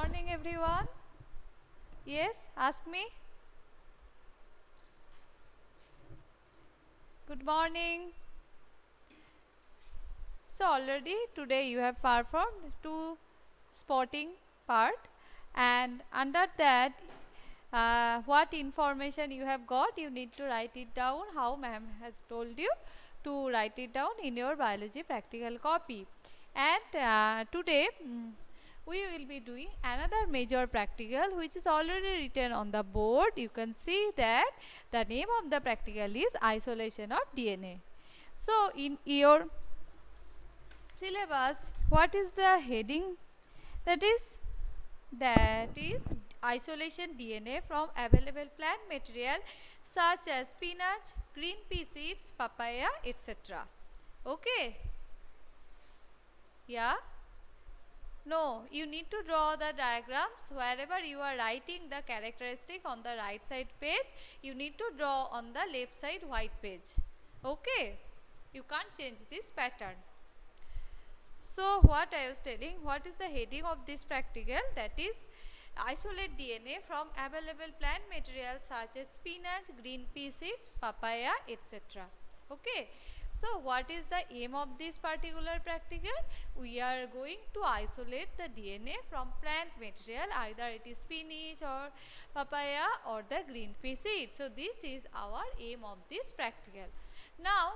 morning, everyone. Yes, ask me. Good morning. So already today you have performed two spotting part, and under that what information you have got, you need to write it down how ma'am has told you to write it down in your biology practical copy. And today we will be doing another major practical which is already written on the board. You can see that the name of the practical is isolation of DNA. So in your syllabus, what is the heading? That is isolation DNA from available plant material such as spinach, green pea seeds, papaya, etc. Okay? Yeah? No, you need to draw the diagrams wherever you are writing the characteristic on the right side page. You need to draw on the left side white page. Okay? You can't change this pattern. So what I was telling, what is the heading of this practical? That is isolate DNA from available plant materials such as spinach, green pea seeds, papaya, etc. Okay. So what is the aim of this particular practical? We are going to isolate the DNA from plant material, either it is spinach or papaya or the green pea seed. So this is our aim of this practical. Now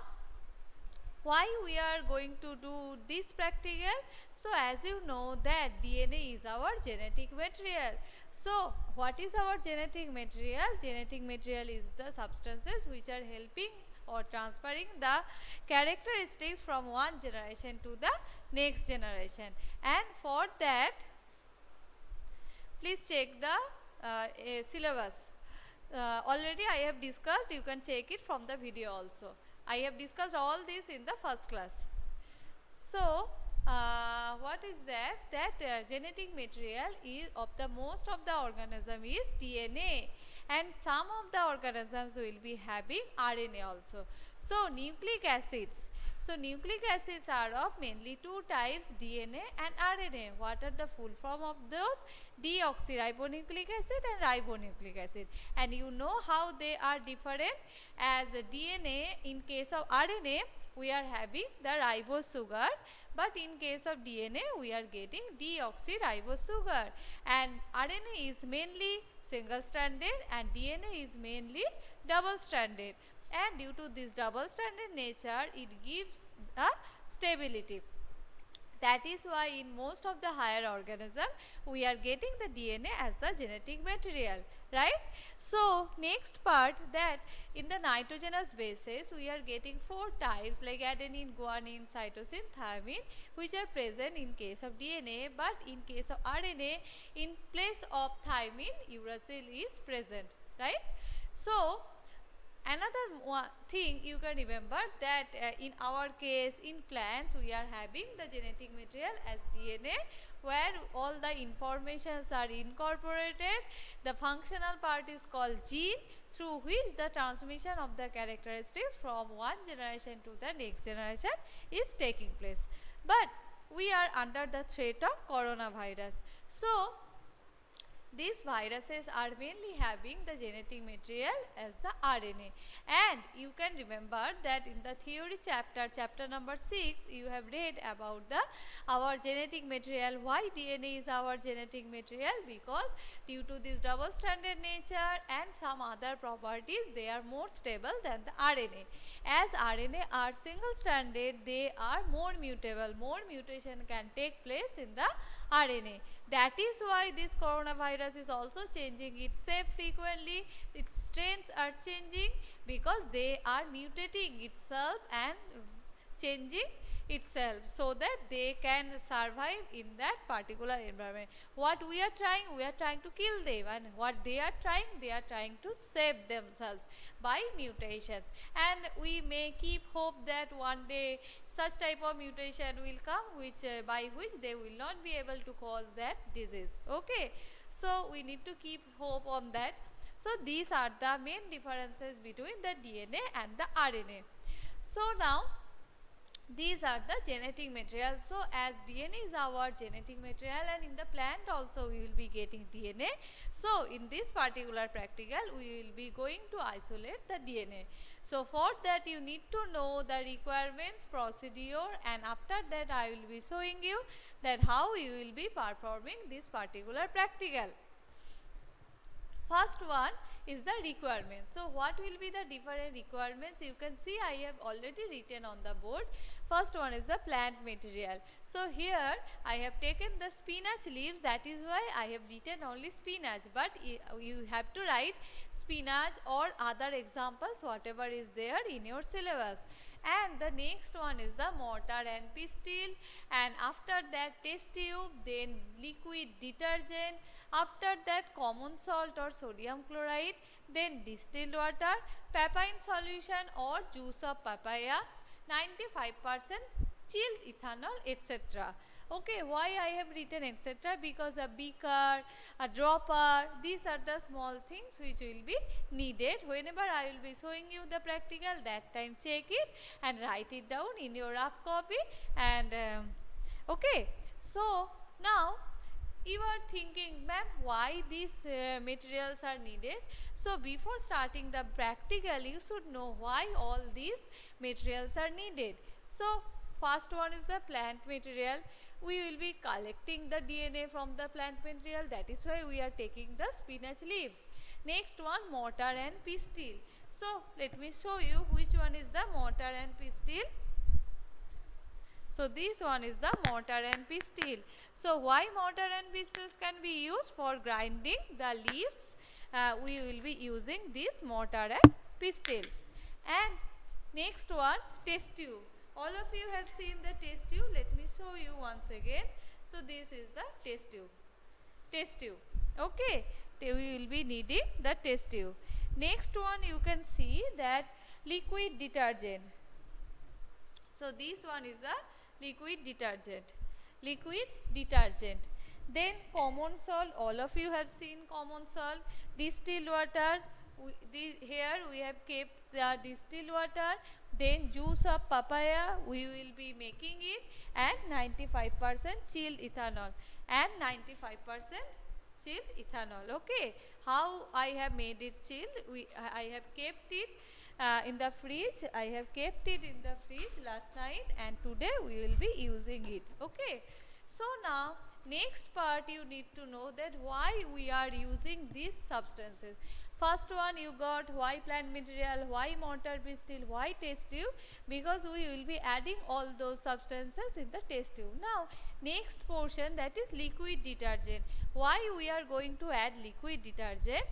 why we are going to do this practical? So as you know that DNA is our genetic material. So what is our genetic material? Genetic material is the substances which are helping or transferring the characteristics from one generation to the next generation. And for that, please check the syllabus. Already I have discussed, you can check it from the video also. I have discussed all this in the first class. So what is that? That genetic material is of the most of the organism is DNA, and some of the organisms will be having RNA also. So nucleic acids. So nucleic acids are of mainly two types, DNA and RNA. What are the full form of those? Deoxyribonucleic acid and ribonucleic acid. And you know how they are different. As DNA, in case of RNA, we are having the ribose sugar, but in case of DNA, we are getting deoxyribose sugar. And RNA is mainly single stranded and DNA is mainly double stranded. And due to this double stranded nature, it gives a stability. That is why in most of the higher organism we are getting the DNA as the genetic material, right? So next part, that in the nitrogenous bases we are getting four types like adenine, guanine, cytosine, thymine, which are present in case of DNA, but in case of RNA, in place of thymine, uracil is present, right? So another thing you can remember that in our case in plants we are having the genetic material as DNA, where all the informations are incorporated. The functional part is called gene, through which the transmission of the characteristics from one generation to the next generation is taking place. But we are under the threat of coronavirus. So these viruses are mainly having the genetic material as the RNA. And you can remember that in the theory chapter number 6, you have read about our genetic material. Why DNA is our genetic material? Because due to this double stranded nature and some other properties, they are more stable than the RNA. As RNA are single stranded, they are more mutable. More mutation can take place in the RNA. That is why this coronavirus is also changing its shape frequently. Its strains are changing because they are mutating itself and changing itself so that they can survive in that particular environment. What we are trying to kill them, and what they are trying to save themselves by mutations. And we may keep hope that one day such type of mutation will come which by which they will not be able to cause that disease. Okay, so we need to keep hope on that. So these are the main differences between the DNA and the RNA. So now These are the genetic material. So as DNA is our genetic material, and in the plant also we will be getting DNA. So in this particular practical we will be going to isolate the DNA. So for that you need to know the requirements, procedure, and after that I will be showing you that how you will be performing this particular practical. First one is the requirements. So what will be the different requirements? You can see I have already written on the board. First one is the plant material. So here I have taken the spinach leaves, that is why I have written only spinach, but you have to write spinach or other examples whatever is there in your syllabus. And the next one is the mortar and pestle, and after that test tube, then liquid detergent, after that common salt or sodium chloride, then distilled water, papain solution or juice of papaya, 95% chilled ethanol, etc. Okay, why I have written etc? Because a beaker, a dropper, these are the small things which will be needed. Whenever I will be showing you the practical, that time check it and write it down in your rough copy. And okay, so now you are thinking, ma'am, why these materials are needed? So before starting the practical, you should know why all these materials are needed. So first one is the plant material. We will be collecting the DNA from the plant material, that is why we are taking the spinach leaves. Next one, mortar and pestle. So let me show you which one is the mortar and pestle. So this one is the mortar and pestle. So why mortar and pestles can be used? For grinding the leaves, we will be using this mortar and pestle. And next one, test tube. All of you have seen the test tube. Let me show you once again. So this is the test tube. Test tube. Okay. We will be needing the test tube. Next one, you can see that liquid detergent. So this one is a liquid detergent. Liquid detergent. Then common salt. All of you have seen common salt. Distilled water. Here we have kept the distilled water. Then juice of papaya, we will be making it, and 95% chilled ethanol, and 95% chilled ethanol. Okay, how I have made it chilled? I have kept it in the fridge. I have kept it in the fridge last night, and today we will be using it. Okay, so now next part you need to know that why we are using these substances. First one you got why plant material, why mortar pestle, why test tube, because we will be adding all those substances in the test tube. Now next portion, that is liquid detergent. Why we are going to add liquid detergent?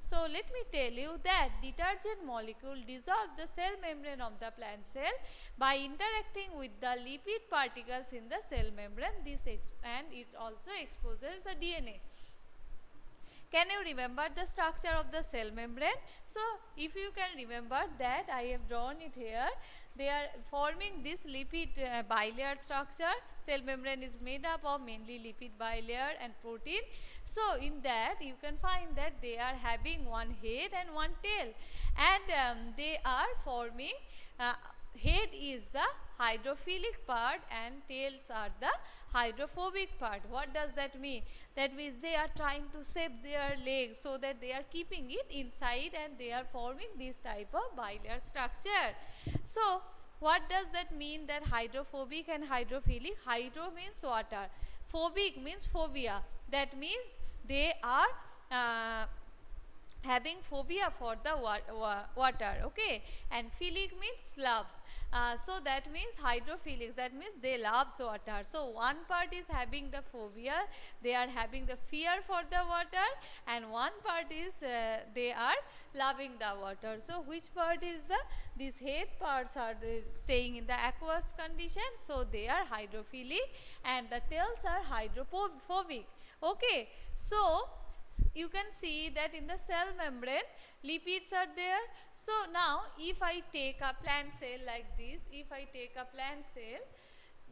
So let me tell you that detergent molecule dissolve the cell membrane of the plant cell by interacting with the lipid particles in the cell membrane. And it also exposes the DNA. Can you remember the structure of the cell membrane? So if you can remember that, I have drawn it here. They are forming this lipid bilayer structure. Cell membrane is made up of mainly lipid bilayer and protein. So in that you can find that they are having one head and one tail, and they are forming head is the hydrophilic part and tails are the hydrophobic part. What does that mean? That means they are trying to shape their legs so that they are keeping it inside, and they are forming this type of bilayer structure. So what does that mean, that hydrophobic and hydrophilic? Hydro means water, phobic means phobia. That means they are having phobia for the water. Okay, and philic means loves. So that means hydrophilics, that means they loves water. So one part is having the phobia, they are having the fear for the water, and one part is they are loving the water. So which part is these head parts are staying in the aqueous condition, so they are hydrophilic, and the tails are hydrophobic. Okay, so you can see that in the cell membrane lipids are there. So now if I take a plant cell like this, if I take a plant cell,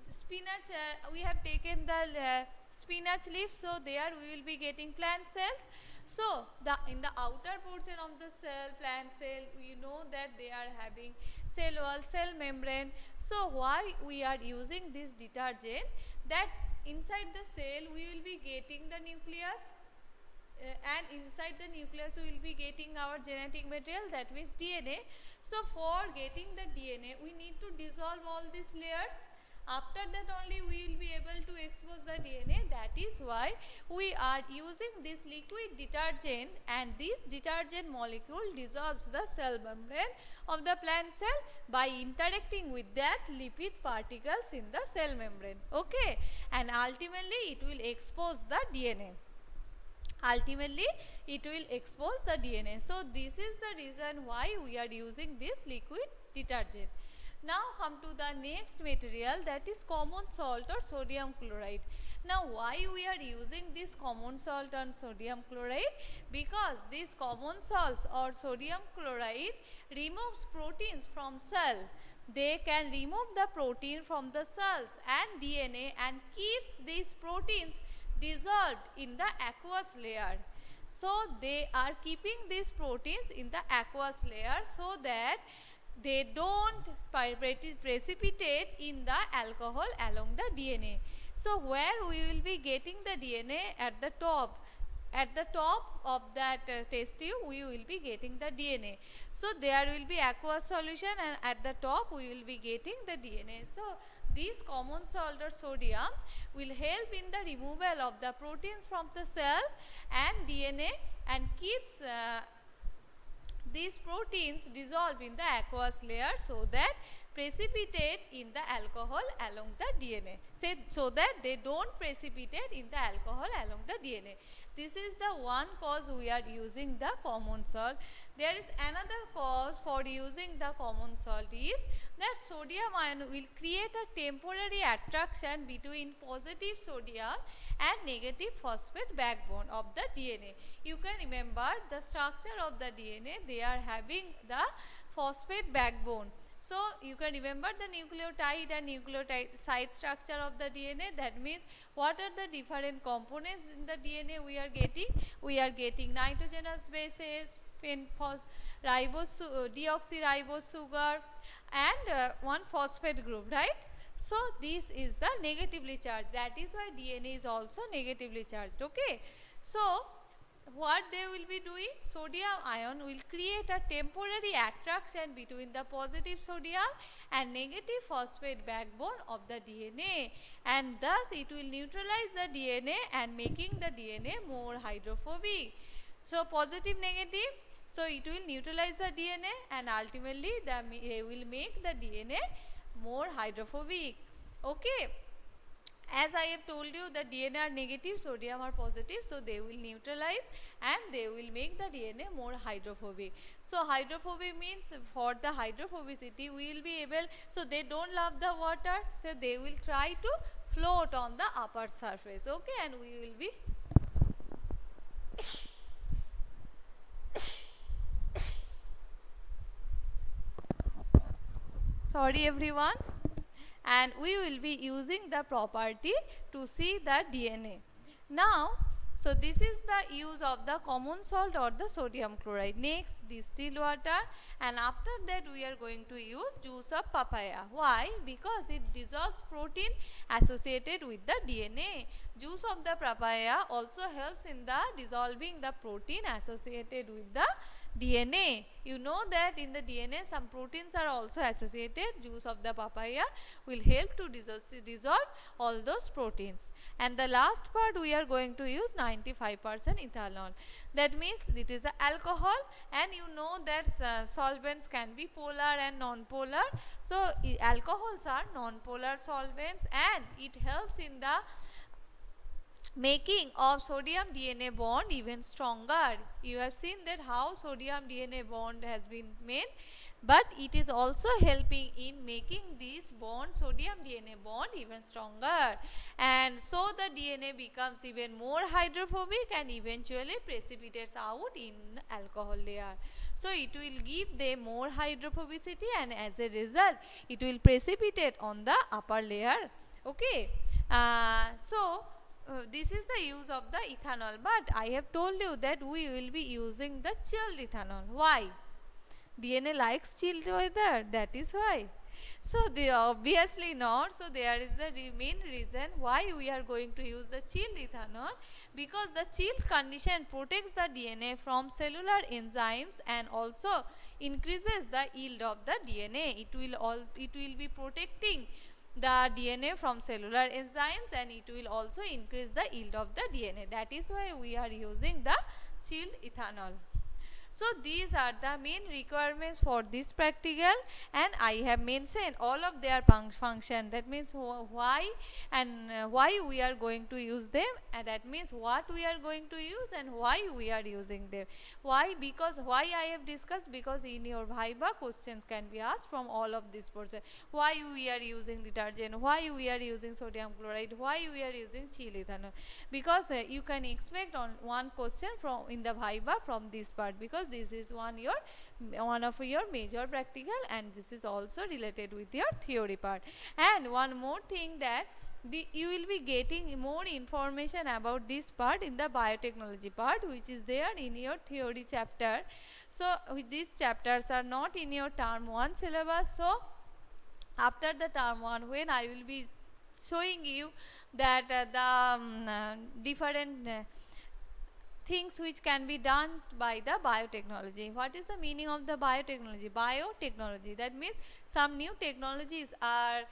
spinach, we have taken the spinach leaf, so there we will be getting plant cells. So in the outer portion of the cell, plant cell, we know that they are having cell wall, cell membrane. So why we are using this detergent? That inside the cell we will be getting the nucleus, and inside the nucleus we will be getting our genetic material, that means DNA. So for getting the DNA we need to dissolve all these layers. After that only we will be able to expose the DNA. That is why we are using this liquid detergent, and this detergent molecule dissolves the cell membrane of the plant cell by interacting with that lipid particles in the cell membrane. Okay, and ultimately it will expose the DNA. Ultimately it will expose the DNA. So this is the reason why we are using this liquid detergent. Now come to the next material, that is common salt or sodium chloride. Now why we are using this common salt and sodium chloride? Because these common salts or sodium chloride removes proteins from cell. They can remove the protein from the cells and DNA and keeps these proteins dissolved in the aqueous layer. So they are keeping these proteins in the aqueous layer so that they don't precipitate in the alcohol along the DNA. So where we will be getting the DNA? At the top. At the top of that test tube we will be getting the DNA. So there will be aqueous solution, and at the top we will be getting the DNA. So this common salt or sodium will help in the removal of the proteins from the cell and DNA, and keeps these proteins dissolve in the aqueous layer so that precipitate in the alcohol along the DNA. So that they don't precipitate in the alcohol along the DNA. This is the one cause we are using the common salt. There is another cause for using the common salt is that sodium ion will create a temporary attraction between positive sodium and negative phosphate backbone of the DNA. You can remember the structure of the DNA, they are having the phosphate backbone. So you can remember the nucleotide and nucleotide side structure of the DNA. That means what are the different components in the DNA we are getting? We are getting nitrogenous bases, deoxyribose sugar, and one phosphate group, right? So this is the negatively charged. That is why DNA is also negatively charged. Okay. So what they will be doing? Sodium ion will create a temporary attraction between the positive sodium and negative phosphate backbone of the DNA, and thus it will neutralize the DNA and making the DNA more hydrophobic. So positive negative, so it will neutralize the DNA and ultimately they will make the DNA more hydrophobic. Okay. As I have told you, the DNA are negative, sodium are positive, so they will neutralize and they will make the DNA more hydrophobic. So hydrophobic means for the hydrophobicity we will be able, so they don't love the water, so they will try to float on the upper surface. Okay, and we will be sorry everyone, and we will be using the property to see the DNA. Now, so this is the use of the common salt or the sodium chloride. Next, distilled water, and after that we are going to use juice of papaya. Why? Because it dissolves protein associated with the DNA. Juice of the papaya also helps in the dissolving the protein associated with the DNA. You know that in the DNA some proteins are also associated. Juice of the papaya will help to dissolve all those proteins. And the last part we are going to use 95% ethanol. That means it is a alcohol, and you know that solvents can be polar and non-polar. So alcohols are non-polar solvents, and it helps in the making of sodium DNA bond even stronger. You have seen that how sodium DNA bond has been made, but it is also helping in making this bond, sodium DNA bond, even stronger, and so the DNA becomes even more hydrophobic and eventually precipitates out in alcohol layer. So it will give them more hydrophobicity, and as a result it will precipitate on the upper layer. Okay. This is the use of the ethanol, but I have told you that we will be using the chilled ethanol. Why? DNA likes chilled weather, that is why. So they obviously not. So there is the main reason why we are going to use the chilled ethanol, because the chilled condition protects the DNA from cellular enzymes and also increases the yield of the DNA. It will be protecting the DNA from cellular enzymes, and it will also increase the yield of the DNA. That is why we are using the chilled ethanol. So these are the main requirements for this practical, and I have mentioned all of their function. That means why and why we are going to use them, and that means what we are going to use and why we are using them. Why? Because why I have discussed, because in your Viva questions can be asked from all of this portion. Why we are using detergent, why we are using sodium chloride, why we are using chilled ethanol, because you can expect on one question from in the Viva from this part, because this is one of your major practical, and this is also related with your theory part. And one more thing, that you will be getting more information about this part in the biotechnology part, which is there in your theory chapter. So these chapters are not in your term 1 syllabus. So after the term 1, when I will be showing you that different things which can be done by the biotechnology. What is the meaning of the biotechnology? Biotechnology, that means some new technologies are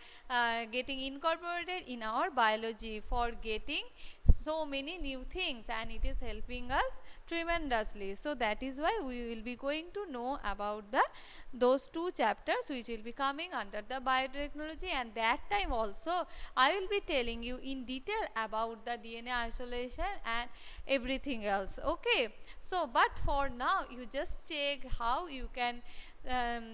getting incorporated in our biology for getting so many new things, and it is helping us tremendously. So that is why we will be going to know about those two chapters which will be coming under the biotechnology, and that time also I will be telling you in detail about the DNA isolation and everything else. Okay, so but for now you just check how you can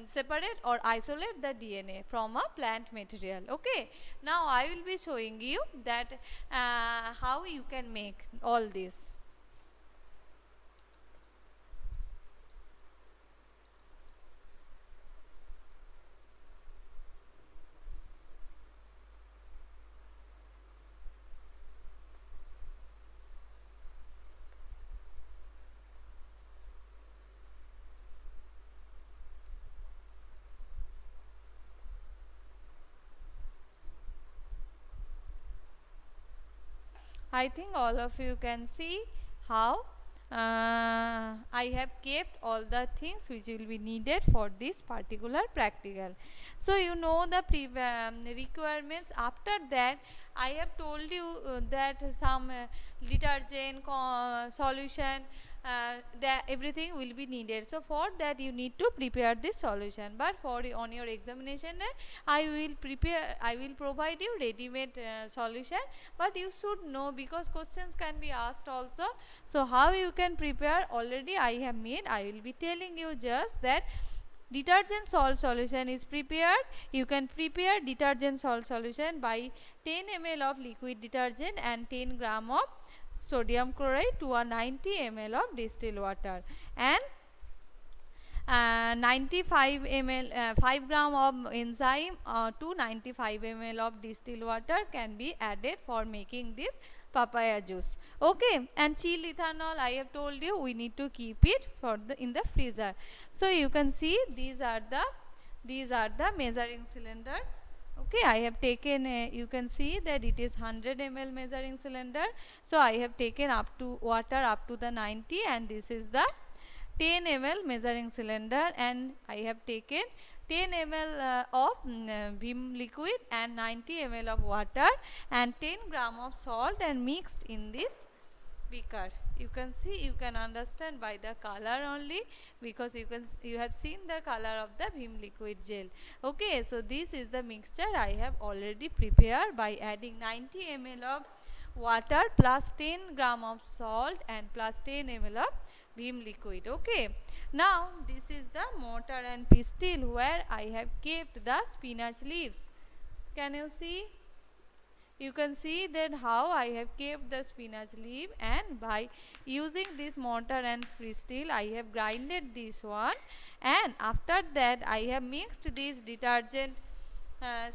separate or isolate the DNA from a plant material. Okay, now I will be showing you that how you can make all this. I think all of you can see how I have kept all the things which will be needed for this particular practical. So you know the requirements. After that, I have told you that some detergent solution, that everything will be needed. So for that you need to prepare this solution, but for on your examination I will provide you ready-made solution, but you should know, because questions can be asked also. So how you can prepare, already I have made. I will be telling you just that detergent salt solution is prepared. You can prepare detergent salt solution by 10 ml of liquid detergent and 10 gram of sodium chloride to a 90 ml of distilled water, and 95 ml 5 gram of enzyme to 95 ml of distilled water can be added for making this papaya juice. Okay, and chilled ethanol, I have told you we need to keep it for in the freezer. So you can see these are the measuring cylinders. Okay, I have taken you can see that it is 100 ml measuring cylinder. So I have taken up to water up to the 90, and this is the 10 ml measuring cylinder, and I have taken 10 ml of Vim liquid and 90 ml of water and 10 gram of salt, and mixed in this beaker. You can see, you can understand by the color only, because you have seen the color of the Vim liquid gel. Okay, so this is the mixture I have already prepared by adding 90 ml of water plus 10 gram of salt and plus 10 ml of Vim liquid. Okay, now this is the mortar and pestle where I have kept the spinach leaves. Can you see? You can see that how I have kept the spinach leaf, and by using this mortar and pestle I have grinded this one, and after that I have mixed this detergent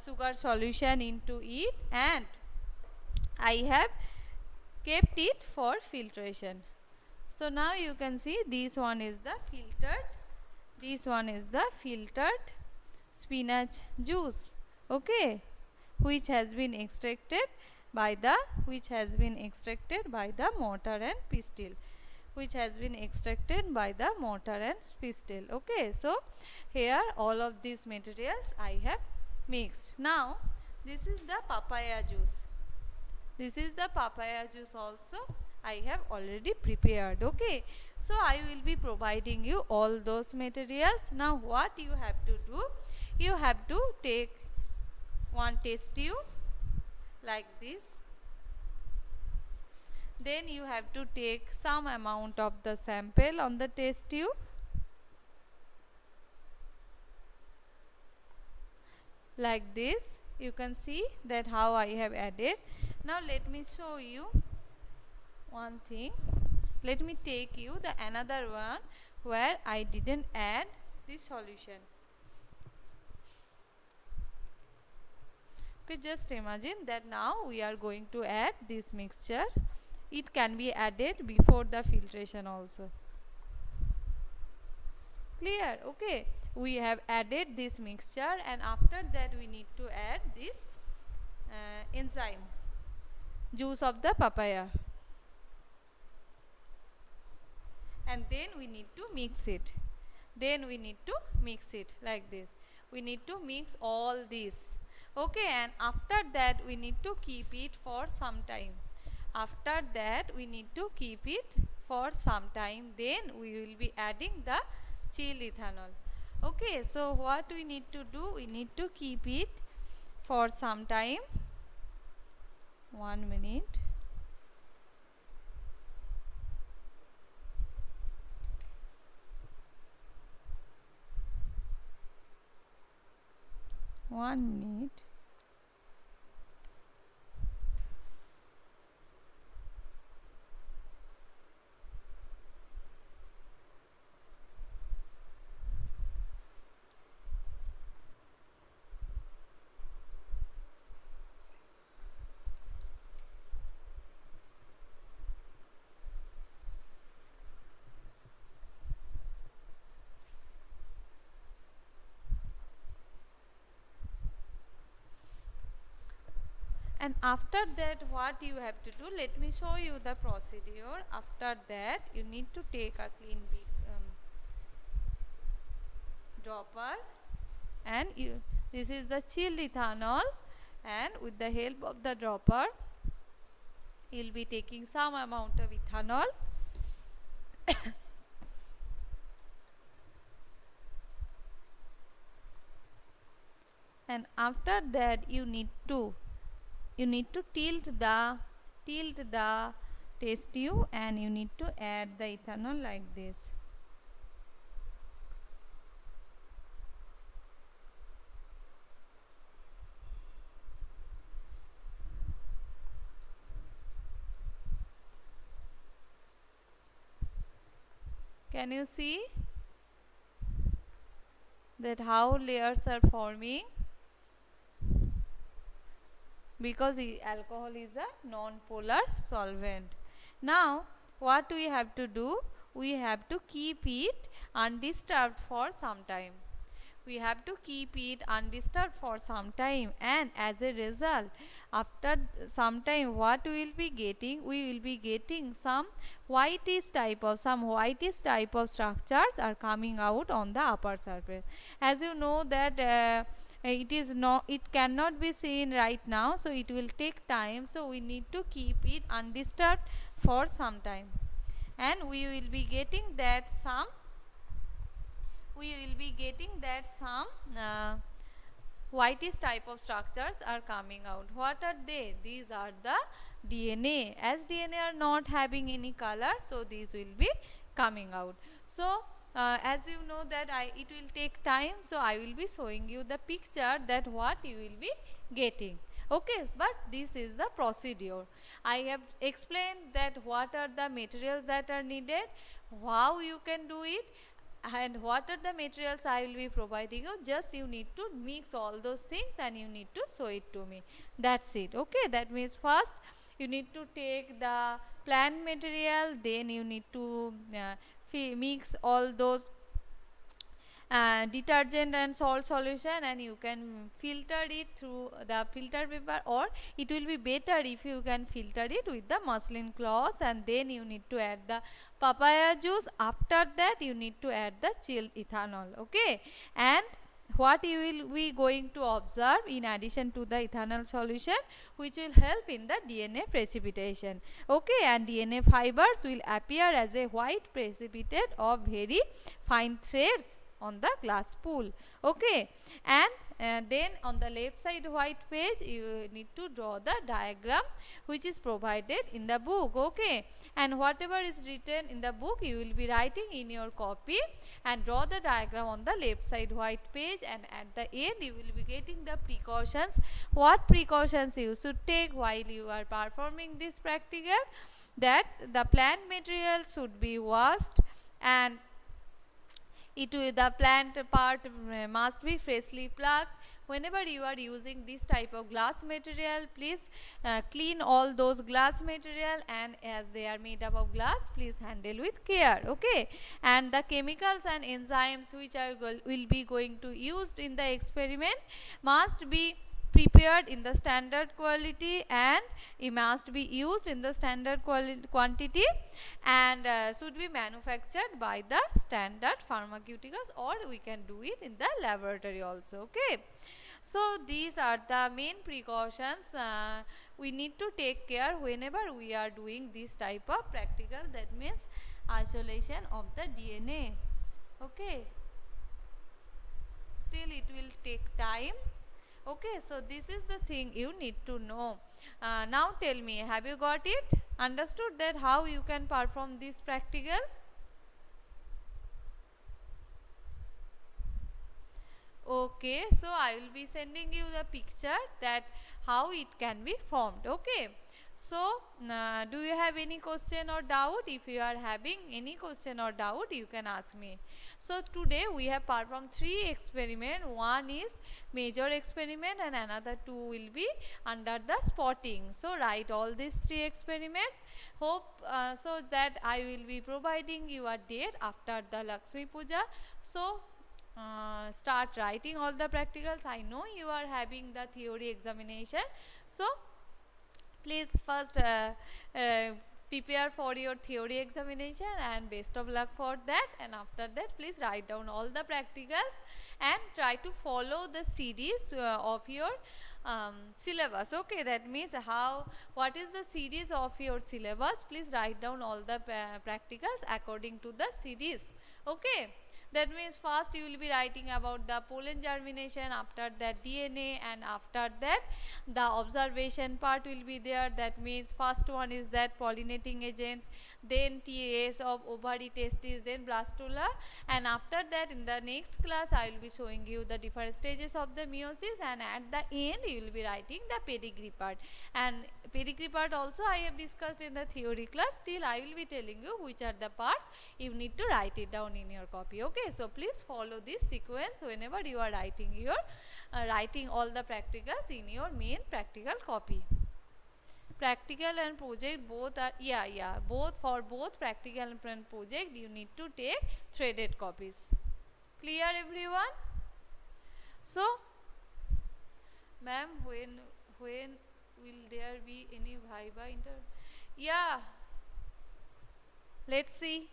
sugar solution into it, and I have kept it for filtration. So now you can see this one is the filtered, this one is the filtered spinach juice, okay, which has been extracted by the mortar and pestle, which has been extracted by the mortar and pestle. Okay, so here all of these materials I have mixed. Now this is the papaya juice. This is the papaya juice also I have already prepared. Okay, so I will be providing you all those materials. Now what you have to do, you have to take one test tube like this. Then you have to take some amount of the sample on the test tube. Like this, you can see that how I have added. Now let me show you one thing. Let me take you the another one where I didn't add this solution. Okay, just imagine that now we are going to add this mixture. It can be added before the filtration also. Clear? Okay, we have added this mixture, and after that we need to add this enzyme, juice of the papaya, and then we need to mix it. Like this. We need to mix all this. Okay, and after that we need to keep it for some time. Then we will be adding the chill ethanol. Okay, so what we need to do, we need to keep it for some time. 1 minute. And after that what you have to do, let me show you the procedure. After that you need to take a clean big dropper, and this is the chilled ethanol, and with the help of the dropper you will be taking some amount of ethanol. And after that you need to tilt the test tube, and you need to add the ethanol like this. Can you see that how layers are forming? Because alcohol is a non-polar solvent. Now what we have to do, we have to keep it undisturbed for some time. And as a result, after some time what we will be getting, some whitish type of structures are coming out on the upper surface. As you know that it cannot be seen right now, so it will take time, so we need to keep it undisturbed for some time, and we will be getting that some whitish type of structures are coming out. What are they? These are the DNA. As DNA are not having any color, so these will be coming out. So as you know that it will take time, so I will be showing you the picture that what you will be getting. Okay, but this is the procedure. I have explained that what are the materials that are needed, how you can do it, and what are the materials I will be providing you. Just you need to mix all those things and you need to show it to me. That's it. Okay, that means first you need to take the plant material, then you need to mix all those detergent and salt solution, and you can filter it through the filter paper, or it will be better if you can filter it with the muslin cloths, and then you need to add the papaya juice. After that you need to add the chilled ethanol. Okay, and what you will be going to observe in addition to the ethanol solution, which will help in the DNA precipitation. Okay, and DNA fibers will appear as a white precipitate of very fine threads on the glass pool. Okay, and then on the left side white page you need to draw the diagram which is provided in the book. Okay, and whatever is written in the book you will be writing in your copy, and draw the diagram on the left side white page, and at the end you will be getting the precautions, what precautions you should take while you are performing this practical. That the plant material should be washed, and the plant part must be freshly plucked. Whenever you are using this type of glass material, please clean all those glass material, and as they are made up of glass, please handle with care. Okay, and the chemicals and enzymes which are will be going to used in the experiment must be prepared in the standard quality, and it must be used in the standard quantity, and should be manufactured by the standard pharmaceuticals, or we can do it in the laboratory also. Okay, so these are the main precautions we need to take care whenever we are doing this type of practical, that means isolation of the DNA. Okay, still it will take time. Okay, so this is the thing you need to know. Now tell me, have you got it? Understood that how you can perform this practical? Okay, so I will be sending you the picture that how it can be formed. Okay, so do you have any question or doubt? If you are having any question or doubt, you can ask me. So today we have performed 3 experiments. One is major experiment, and another 2 will be under the spotting. So write all these 3 experiments. Hope so that I will be providing you a date after the Lakshmi Puja. So start writing all the practicals. I know you are having the theory examination, so please first prepare for your theory examination, and best of luck for that. And after that, please write down all the practicals and try to follow the series of your syllabus. Okay, that means what is the series of your syllabus. Please write down all the practicals according to the series. Okay, that means first you will be writing about the pollen germination, after that DNA, and after that the observation part will be there. That means first one is that pollinating agents, then TAS of ovary, testis, then blastula, and after that in the next class I will be showing you the different stages of the meiosis, and at the end you will be writing the pedigree part. And pedigree part also I have discussed in the theory class. Still I will be telling you which are the parts. You need to write it down in your copy. Okay, so please follow this sequence whenever you are writing your writing all the practicals in your main practical copy. Practical and project both are both for both practical and project you need to take threaded copies. Clear everyone? So ma'am, when will there be any viva let's see,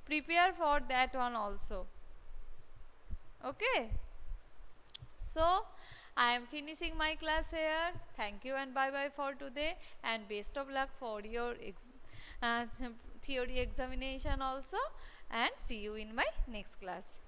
prepare for that one also. Okay, so I am finishing my class here. Thank you and bye bye for today, and best of luck for your theory examination also, and see you in my next class.